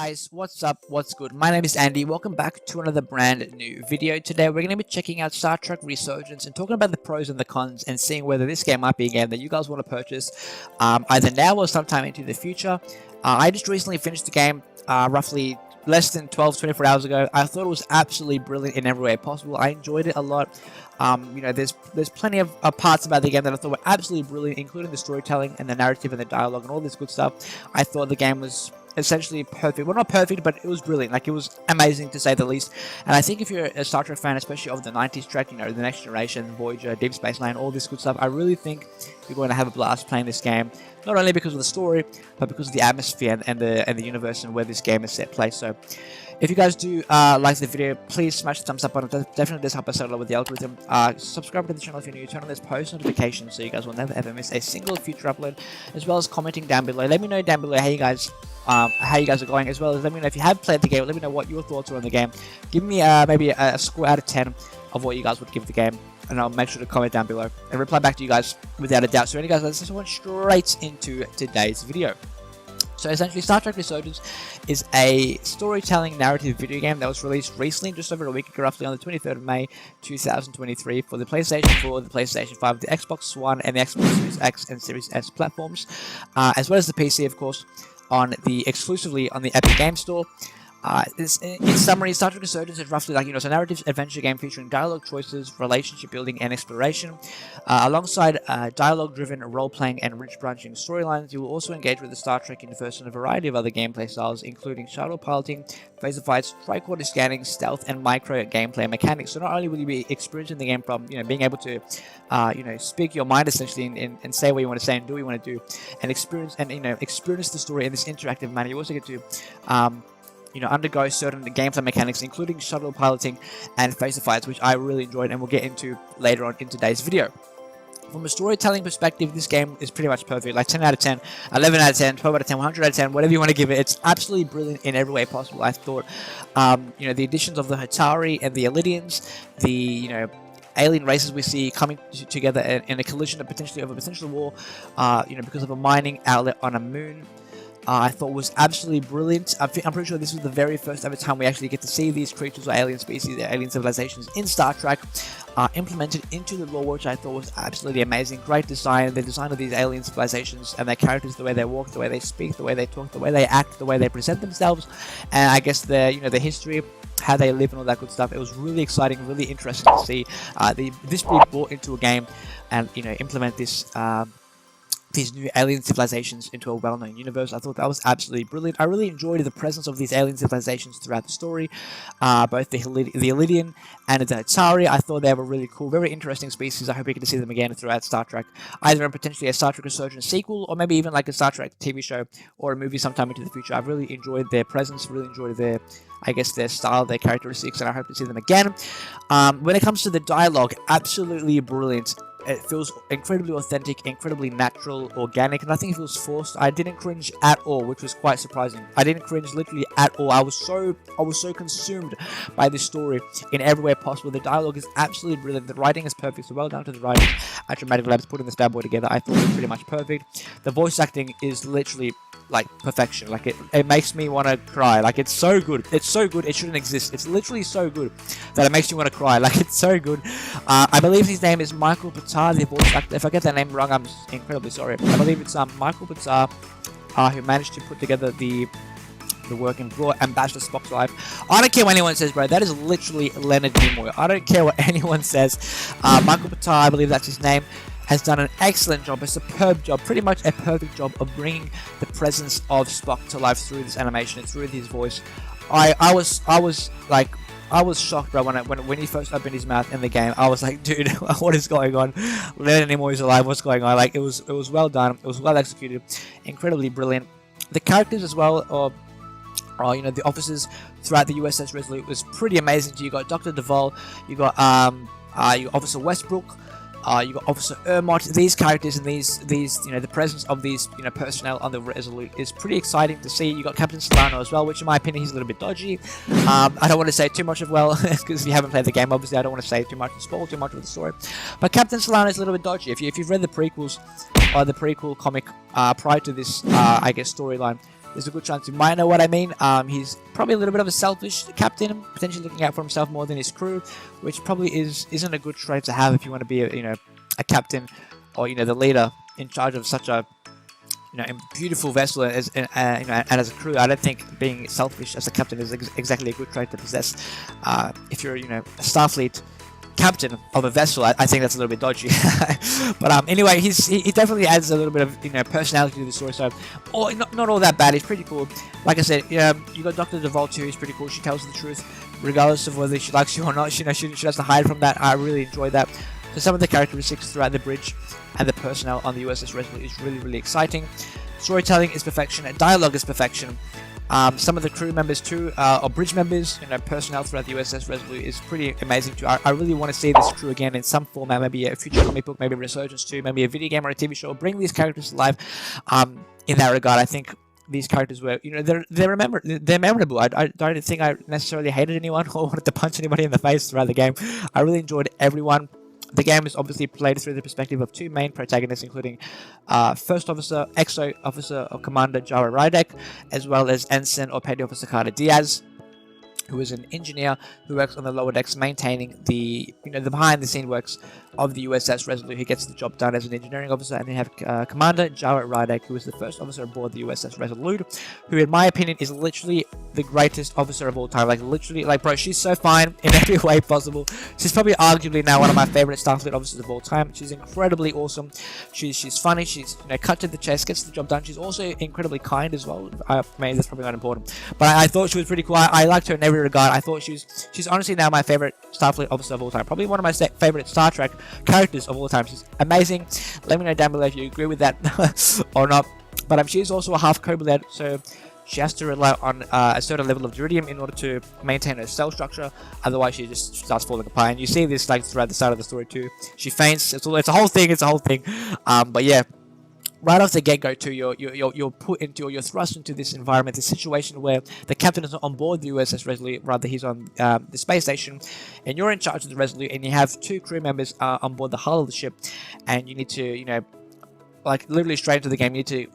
guys, what's up, what's good? My name is Andy, welcome back to another brand new video. Today we're going to be checking out Star Trek Resurgence and talking about the pros and the cons and seeing whether this game might be a game that you guys want to purchase either now or sometime into the future. I just recently finished the game roughly less than 12-24 hours ago. I thought it was absolutely brilliant in every way possible. I enjoyed it a lot. There's plenty of parts about the game that I thought were absolutely brilliant, including the storytelling and the narrative and the dialogue and all this good stuff. I thought the game was essentially perfect. Well, not perfect, but it was brilliant. Like, it was amazing to say the least. And I think if you're a Star Trek fan, especially of the 90s Trek, you know, The Next Generation, Voyager, Deep Space Nine, all this good stuff, I really think you're going to have a blast playing this game. Not only because of the story, but because of the atmosphere and the universe and where this game is set place. So, if you guys do like the video, please smash the thumbs up button. It definitely does help us out a lot with the algorithm. Subscribe to the channel if you're new. Turn on those post notifications so you guys will never ever miss a single future upload, as well as commenting down below. Let me know down below how you guys are going, as well as let me know if you have played the game. Let me know what your thoughts are on the game. Give me maybe a score out of 10 of what you guys would give the game, and I'll make sure to comment down below and reply back to you guys without a doubt. So anyway guys, let's just go straight into today's video. So essentially, Star Trek Resurgence is a storytelling narrative video game that was released recently, just over a week ago, roughly on the 23rd of May 2023 for the PlayStation 4, the PlayStation 5, the Xbox One, and the Xbox Series X and Series S platforms, as well as the PC, of course, exclusively on the Epic Games Store. In summary, Star Trek Resurgence is roughly like, it's a narrative adventure game featuring dialogue choices, relationship building, and exploration. Alongside dialogue-driven role-playing and rich branching storylines, you will also engage with the Star Trek universe in a variety of other gameplay styles, including shuttle piloting, phaser fights, tricorder scanning, stealth, and micro gameplay mechanics. So not only will you be experiencing the game from, being able to, speak your mind essentially and say what you want to say and do what you want to do, and experience the story in this interactive manner. You also get to undergo certain gameplay mechanics, including shuttle piloting and phaser fights, which I really enjoyed and we'll get into later on in today's video. From a storytelling perspective, this game is pretty much perfect. Like 10 out of 10, 11 out of 10, 12 out of 10, 100 out of 10, whatever you want to give it. It's absolutely brilliant in every way possible. I thought, the additions of the Hatari and the Elidians, the, alien races we see coming together in a collision of potentially of a potential war, because of a mining outlet on a moon. I thought was absolutely brilliant. I'm pretty sure this was the very first ever time we actually get to see these creatures or alien species, or alien civilizations in Star Trek, implemented into the lore, which I thought was absolutely amazing. Great design, the design of these alien civilizations and their characters, the way they walk, the way they speak, the way they talk, the way they act, the way they present themselves, and I guess the history, how they live and all that good stuff. It was really exciting, really interesting to see this be brought into a game and implement this. These new alien civilizations into a well-known universe. I thought that was absolutely brilliant. I really enjoyed the presence of these alien civilizations throughout the story, both the Elidian and the Hatari. I thought they were really cool, very interesting species. I hope we get to see them again throughout Star Trek, either in potentially a Star Trek Resurgence sequel, or maybe even like a Star Trek TV show or a movie sometime into the future. I've really enjoyed their presence, really enjoyed their style, their characteristics, and I hope to see them again. When it comes to the dialogue, absolutely brilliant. It feels incredibly authentic, incredibly natural, organic. Nothing feels forced. I didn't cringe at all, which was quite surprising. I didn't cringe literally at all. I was so consumed by this story in every way possible. The dialogue is absolutely brilliant. The writing is perfect. So well done to the writers at Dramatic Labs putting this bad boy together. I thought it was pretty much perfect. The voice acting is literally like perfection. Like it makes me want to cry. Like, it's so good. It's so good. It shouldn't exist. It's literally so good that it makes you want to cry. Like, it's so good. I believe his name is Michael Pata, the voice actor. If I get that name wrong, I'm incredibly sorry. I believe it's Michael Pata, who managed to put together the work and brought Ambassador Spock to life. I don't care what anyone says, bro. That is literally Leonard Nimoy. I don't care what anyone says. Michael Pata, I believe that's his name, has done an excellent job, a superb job, pretty much a perfect job of bringing the presence of Spock to life through this animation and through his voice. I was shocked, bro, when he first opened his mouth in the game. I was like, dude, what is going on? Leonard Nimoy is alive. What's going on? Like, it was well done. It was well executed, incredibly brilliant. The characters as well, the officers throughout the USS Resolute was pretty amazing. You got Dr. Duvall, you got Officer Westbrook. You got Officer Ermot. These characters and these the presence of these personnel on the Resolute is pretty exciting to see. You got Captain Solano as well, which in my opinion he's a little bit dodgy. I don't want to say too much of because if you haven't played the game, obviously I don't want to say too much and spoil too much of the story. But Captain Solano is a little bit dodgy. If you've read the prequels or the prequel comic prior to this, I guess, storyline, there's a good chance you might know what I mean. He's probably a little bit of a selfish captain, potentially looking out for himself more than his crew, which probably isn't a good trait to have if you want to be a captain, or the leader in charge of such a beautiful vessel and as a crew. I don't think being selfish as a captain is exactly a good trait to possess. If you're a Starfleet captain of a vessel, I think that's a little bit dodgy. But anyway, he definitely adds a little bit of personality to the story. So, not all that bad. He's pretty cool. Like I said, you got Dr. Duvall too. He's pretty cool. She tells the truth, regardless of whether she likes you or not. She doesn't hide from that. I really enjoyed that. So some of the characteristics throughout the bridge and the personnel on the USS Resolute is really, really exciting. Storytelling is perfection. Dialogue is perfection. Some of the crew members too, or bridge members, personnel throughout the USS Resolute is pretty amazing too. I really want to see this crew again in some format, maybe a future comic book, maybe Resurgence 2, maybe a video game or a TV show. Bring these characters to life. In that regard, I think these characters were, they're memorable. I don't think I necessarily hated anyone or wanted to punch anybody in the face throughout the game. I really enjoyed everyone. The game is obviously played through the perspective of two main protagonists, including First Officer, Exo Officer or Commander Jara Rydek, as well as Ensign or Petty Officer Carter Diaz, who is an engineer who works on the lower decks maintaining the behind-the-scene works of the USS Resolute, who gets the job done as an engineering officer. And then you have Commander Jara Rydek, who is the first officer aboard the USS Resolute, who in my opinion is literally the greatest officer of all time. Bro, she's so fine in every way possible. She's probably arguably now one of my favorite Starfleet officers of all time. She's incredibly awesome. She's funny. She's cut to the chase, gets the job done. She's also incredibly kind as well. Maybe that's probably not important, but I thought she was pretty cool. I liked her in every regard. I thought she's honestly now my favorite Starfleet officer of all time. Probably one of my favorite Star Trek characters of all time. She's amazing. Let me know down below if you agree with that or not. But she's also a half Kobolid, so she has to rely on a certain level of Duridium in order to maintain her cell structure. Otherwise, she just starts falling apart. And you see this throughout the start of the story too. She faints. It's a whole thing. But yeah. Right off the get-go too, you're put into, or you're thrust into this environment, this situation where the captain is not on board the USS Resolute, rather he's on the space station, and you're in charge of the Resolute, and you have two crew members on board the hull of the ship, and you need to, literally straight into the game, you need to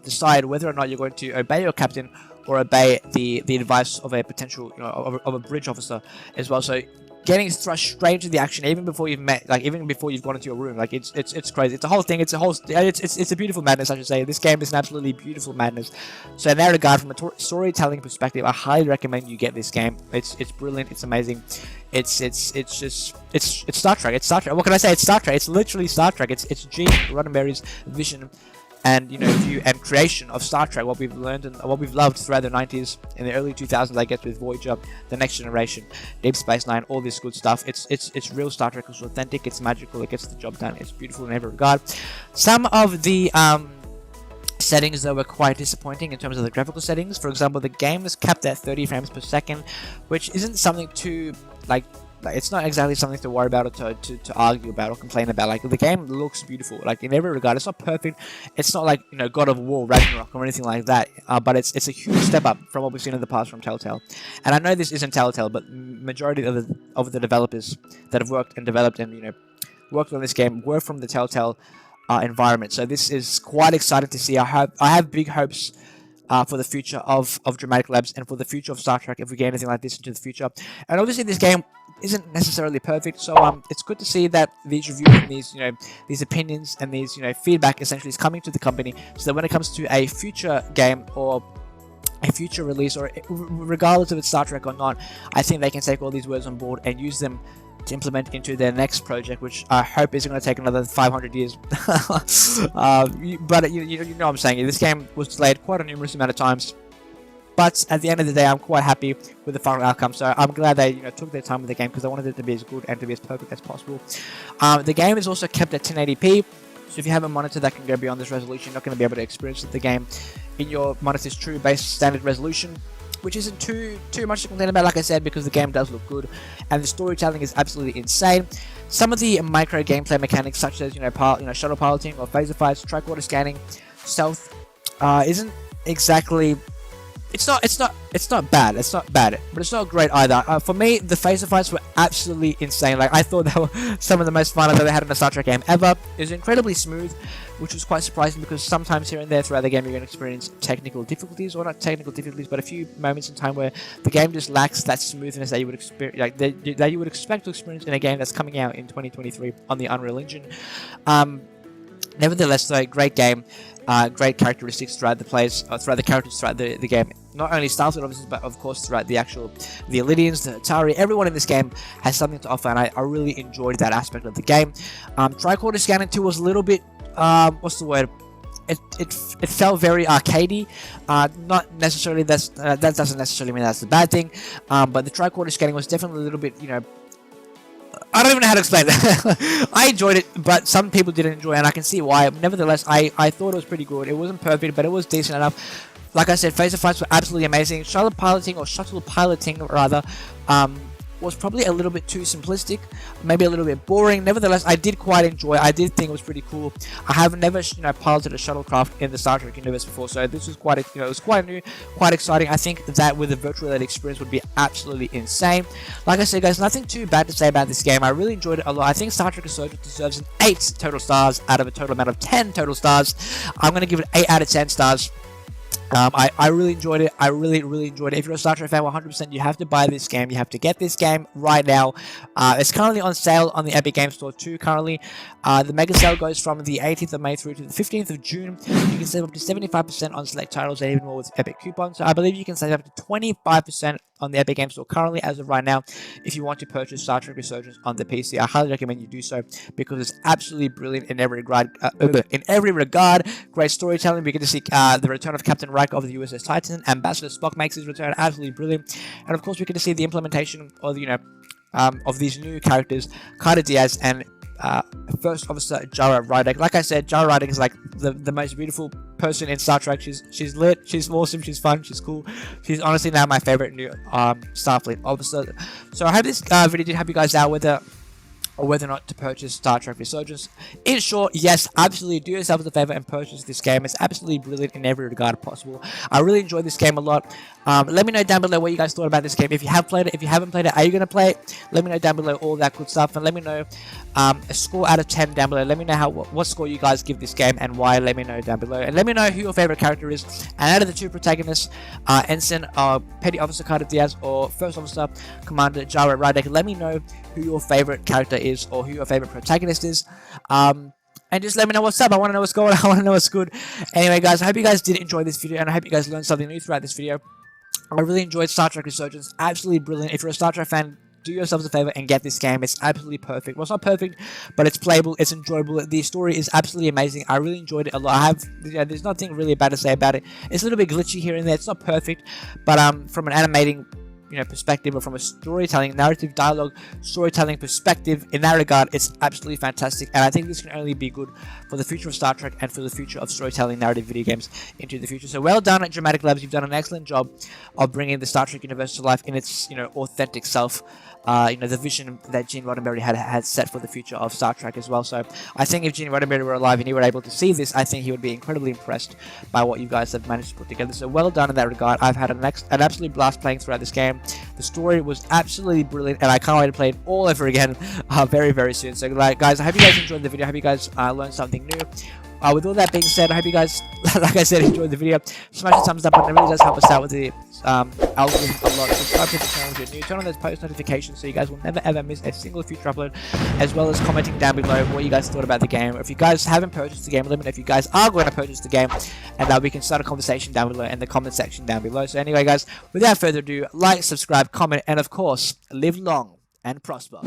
decide whether or not you're going to obey your captain or obey the advice of a potential, of a bridge officer as well. So getting thrust straight into the action, even before you've met, even before you've gone into your room, it's crazy. It's a whole thing. It's a beautiful madness, I should say. This game is an absolutely beautiful madness. So in that regard, from a storytelling perspective, I highly recommend you get this game. It's brilliant. It's amazing. It's Star Trek. It's Star Trek. What can I say? It's Star Trek. It's literally Star Trek. It's Gene Roddenberry's vision and view and creation of Star Trek, what we've learned and what we've loved throughout the 90s and the early 2000s, I guess, with Voyager, The Next Generation, Deep Space Nine, all this good stuff. It's real Star Trek. It's authentic. It's magical. It gets the job done. It's beautiful in every regard. Some of the settings though were quite disappointing in terms of the graphical settings. For example, the game is capped at 30 frames per second, which isn't something to it's not exactly something to worry about or to argue about or complain about. The game looks beautiful, in every regard. It's not perfect. It's not like God of War, Ragnarok, or anything like that. But it's a huge step up from what we've seen in the past from Telltale. And I know this isn't Telltale, but majority of the developers that have worked and developed and worked on this game were from the Telltale environment. So this is quite exciting to see. I have big hopes for the future of Dramatic Labs and for the future of Star Trek if we get anything like this into the future. And obviously this game isn't necessarily perfect, so it's good to see that these reviews and these opinions and these feedback essentially is coming to the company, so that when it comes to a future game or a future release, or regardless of it's Star Trek or not, I think they can take all these words on board and use them to implement into their next project, which I hope isn't going to take another 500 years. But you know what I'm saying. This game was delayed quite a numerous amount of times, but at the end of the day, I'm quite happy with the final outcome. So I'm glad they took their time with the game, because I wanted it to be as good and to be as perfect as possible. The game is also kept at 1080p. So if you have a monitor that can go beyond this resolution, you're not going to be able to experience the game in your monitor's true base standard resolution, which isn't too much to complain about, like I said, because the game does look good and the storytelling is absolutely insane. Some of the micro gameplay mechanics, such as shuttle piloting or phaser fights, track order scanning, stealth, isn't exactly it's not bad. It's not bad, but it's not great either. For me, the phaser fights were absolutely insane. Like, I thought they were some of the most fun I've ever had in a Star Trek game ever. It was incredibly smooth, which was quite surprising because sometimes here and there throughout the game you're going to experience technical difficulties, or not technical difficulties, but a few moments in time where the game just lacks that smoothness that you would experience, like that you would expect to experience in a game that's coming out in 2023 on the Unreal Engine. Nevertheless, though, great game, great characteristics throughout the plays, throughout the characters throughout the game. Not only Starfleet officers, but of course throughout the Illidians, the Atari, everyone in this game has something to offer, and I really enjoyed that aspect of the game. Tricorder Scanner 2 was a little bit, what's the word? It felt very arcadey. Not necessarily that doesn't necessarily mean that's a bad thing, but the tricorder scanning was definitely a little bit, you know, I don't even know how to explain that. I enjoyed it, but some people didn't enjoy it, and I can see why. Nevertheless, I thought it was pretty good. It wasn't perfect, but it was decent enough. Like I said, phaser fights were absolutely amazing. Shuttle piloting rather, was probably a little bit too simplistic, maybe a little bit boring. Nevertheless, I did quite enjoy it. I did think it was pretty cool. I have never, piloted a shuttlecraft in the Star Trek universe before, so this was quite, it was quite new, quite exciting. I think that with a virtual reality experience would be absolutely insane. Like I said, guys, nothing too bad to say about this game. I really enjoyed it a lot. I think Star Trek Resurgence deserves an 8 total stars out of a total amount of 10 total stars. I'm going to give it 8 out of 10 stars. I really enjoyed it. I really enjoyed it. If you're a Star Trek fan, 100%, you have to buy this game. You have to get this game right now. It's currently on sale on the Epic Games Store too. Currently, the mega sale goes from the 18th of May through to the 15th of June. You can save up to 75% on select titles and even more with Epic coupons. So I believe you can save up to 25% on the Epic Games Store currently as of right now if you want to purchase Star Trek Resurgence on the PC. I highly recommend you do so because it's absolutely brilliant in every regard. Great storytelling. We get to see the return of Captain Riker of the USS Titan. Ambassador Spock makes his return, absolutely brilliant. And of course, we get to see the implementation of of these new characters, Carter Diaz and First Officer Jara Rydek. Like I said, Jara Rydek is like the most beautiful person in Star Trek. She's lit, she's awesome, she's fun, she's cool. She's honestly now my favorite new Starfleet officer. So I hope this video did help you guys out with it, or whether or not to purchase Star Trek Resurgence. In short, yes, absolutely do yourself a favor and purchase this game. It's absolutely brilliant in every regard possible. I really enjoyed this game a lot. Let me know down below what you guys thought about this game. If you have played it, if you haven't played it, are you going to play it? Let me know down below all that good stuff, and let me know a score out of 10 down below. Let me know what score you guys give this game and why. Let me know down below, and let me know who your favorite character is. And out of the two protagonists, Ensign Petty Officer Carter Diaz or First Officer Commander Jara Rydek, let me know who your favorite character is or who your favorite protagonist is. And just let me know what's up. I want to know what's going on. I want to know what's good. Anyway, guys, I hope you guys did enjoy this video, and I hope you guys learned something new throughout this video. I really enjoyed Star Trek Resurgence. Absolutely brilliant. If you're a Star Trek fan, do yourselves a favor and get this game. It's absolutely perfect. Well, it's not perfect, but it's playable. It's enjoyable. The story is absolutely amazing. I really enjoyed it a lot. There's nothing really bad to say about it. It's a little bit glitchy here and there. It's not perfect, but from an animating perspective, or from a storytelling, narrative, dialogue, storytelling perspective, in that regard, it's absolutely fantastic. And I think this can only be good for the future of Star Trek and for the future of storytelling narrative video games into the future. So well done at Dramatic Labs. You've done an excellent job of bringing the Star Trek universe to life in its authentic self. The vision that Gene Roddenberry had set for the future of Star Trek as well. So I think if Gene Roddenberry were alive and he were able to see this, I think he would be incredibly impressed by what you guys have managed to put together. So well done in that regard. I've had an absolute blast playing throughout this game. The story was absolutely brilliant, and I can't wait to play it all over again very, very soon. So guys, I hope you guys enjoyed the video. I hope you guys learned something new. With all that being said, I hope you guys, like I said, enjoyed the video. Smash the thumbs up button. It really does help us out with the algorithm a lot. Subscribe to the channel if you're new. Turn on those post notifications so you guys will never ever miss a single future upload, as well as commenting down below what you guys thought about the game. If you guys haven't purchased the game, let me know if you guys are going to purchase the game, and we can start a conversation down below in the comment section down below. So anyway, guys, without further ado, like, subscribe, comment, and of course, live long and prosper.